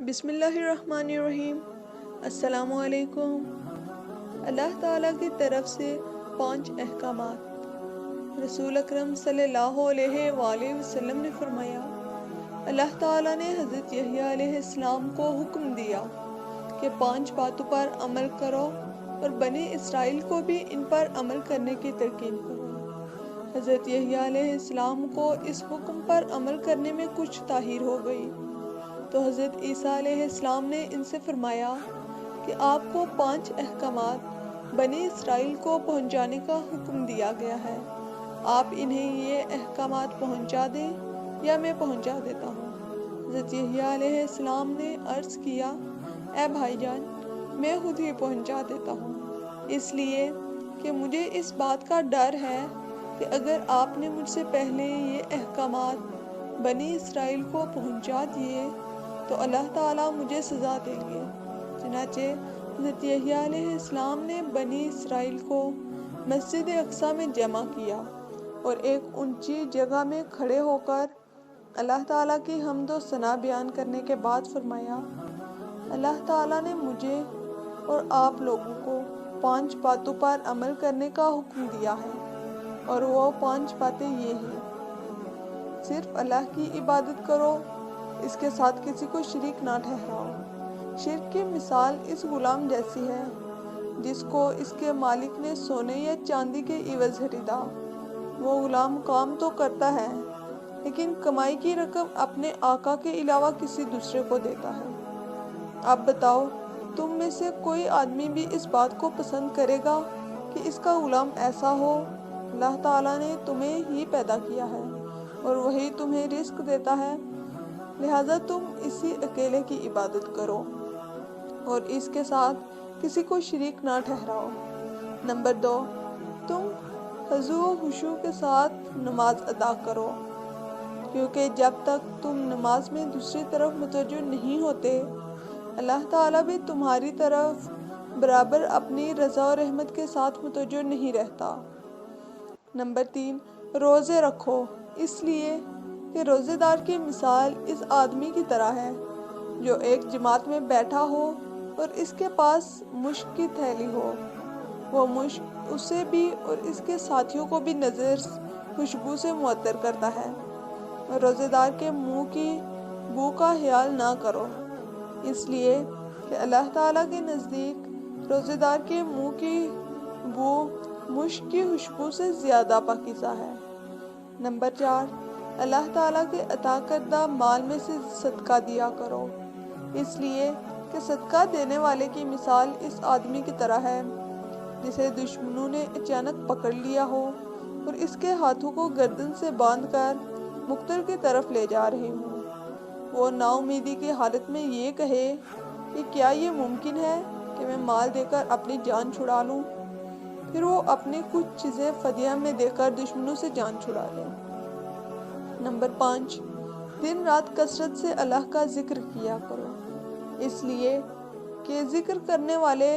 بسم اللہ الرحمن الرحیم۔ السلام علیکم۔ اللہ تعالیٰ کی طرف سے 5 احکامات۔ رسول اکرم صلی اللہ علیہ وآلہ وسلم نے فرمایا، اللہ تعالیٰ نے حضرت یحییٰ علیہ السلام کو حکم دیا کہ 5 باتوں پر عمل کرو اور بنی اسرائیل کو بھی ان پر عمل کرنے کی تلقین کرو۔ حضرت یحییٰ علیہ السلام کو اس حکم پر عمل کرنے میں کچھ تاخیر ہو گئی تو حضرت عیسیٰ علیہ السلام نے ان سے فرمایا کہ آپ کو 5 احکامات بنی اسرائیل کو پہنچانے کا حکم دیا گیا ہے، آپ انہیں یہ احکامات پہنچا دیں یا میں پہنچا دیتا ہوں۔ حضرت یحییٰ علیہ السلام نے عرض کیا، اے بھائی جان، میں خود ہی پہنچا دیتا ہوں، اس لیے کہ مجھے اس بات کا ڈر ہے کہ اگر آپ نے مجھ سے پہلے یہ احکامات بنی اسرائیل کو پہنچا دیے تو اللہ تعالیٰ مجھے سزا دیں گے۔ چنانچہ حضرت یحییٰ علیہ السلام نے بنی اسرائیل کو مسجد اقصیٰ میں جمع کیا اور ایک اونچی جگہ میں کھڑے ہو کر اللہ تعالیٰ کی حمد و ثنا بیان کرنے کے بعد فرمایا، اللہ تعالیٰ نے مجھے اور آپ لوگوں کو 5 باتوں پر عمل کرنے کا حکم دیا ہے، اور وہ 5 باتیں یہ ہیں: صرف اللہ کی عبادت کرو، اس کے ساتھ کسی کو شریک نہ ٹھہراؤ۔ شرک کی مثال اس غلام جیسی ہے جس کو اس کے مالک نے سونے یا چاندی کے عوض خریدا۔ وہ غلام کام تو کرتا ہے لیکن کمائی کی رقم اپنے آقا کے علاوہ کسی دوسرے کو دیتا ہے۔ اب بتاؤ، تم میں سے کوئی آدمی بھی اس بات کو پسند کرے گا کہ اس کا غلام ایسا ہو؟ اللہ تعالیٰ نے تمہیں ہی پیدا کیا ہے اور وہی تمہیں رزق دیتا ہے، لہٰذا تم اسی اکیلے کی عبادت کرو اور اس کے ساتھ کسی کو شریک نہ ٹھہراؤ۔ نمبر 2، تم خضوع و خشوع کے ساتھ نماز ادا کرو، کیونکہ جب تک تم نماز میں دوسری طرف متوجہ نہیں ہوتے، اللہ تعالیٰ بھی تمہاری طرف برابر اپنی رضا و رحمت کے ساتھ متوجہ نہیں رہتا۔ نمبر 3، روزے رکھو، اس لیے کہ روزے دار کی مثال اس آدمی کی طرح ہے جو ایک جماعت میں بیٹھا ہو اور اس کے پاس مشک کی تھیلی ہو۔ وہ مشک اسے بھی اور اس کے ساتھیوں کو بھی نظر خوشبو سے معطر کرتا ہے۔ روزے دار کے منہ کی بو کا خیال نہ کرو، اس لیے کہ اللہ تعالیٰ کے نزدیک روزے دار کے منہ کی بو مشک کی خوشبو سے زیادہ پاکیزہ ہے۔ نمبر 4، اللہ تعالیٰ کے عطا کردہ مال میں سے صدقہ دیا کرو، اس لیے کہ صدقہ دینے والے کی مثال اس آدمی کی طرح ہے جسے دشمنوں نے اچانک پکڑ لیا ہو اور اس کے ہاتھوں کو گردن سے باندھ کر مقتل کی طرف لے جا رہے ہوں۔ وہ نا امیدی کی حالت میں یہ کہے کہ کیا یہ ممکن ہے کہ میں مال دے کر اپنی جان چھڑا لوں؟ پھر وہ اپنی کچھ چیزیں فدیہ میں دے کر دشمنوں سے جان چھڑا لے۔ نمبر 5، دن رات کثرت سے اللہ کا ذکر کیا کرو، اس لیے کہ ذکر کرنے والے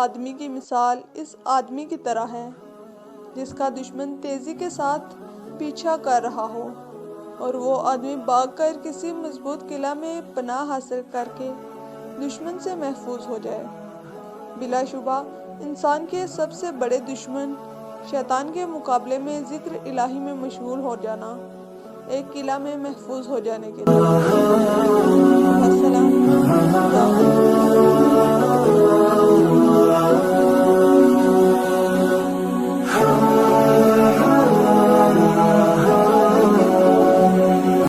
آدمی کی مثال اس آدمی کی طرح ہے جس کا دشمن تیزی کے ساتھ پیچھا کر رہا ہو اور وہ آدمی بھاگ کر کسی مضبوط قلعہ میں پناہ حاصل کر کے دشمن سے محفوظ ہو جائے۔ بلا شبہ انسان کے سب سے بڑے دشمن شیطان کے مقابلے میں ذکر الہی میں مشغول ہو جانا ایک قلعہ میں محفوظ ہو جانے کے لیے۔ السلام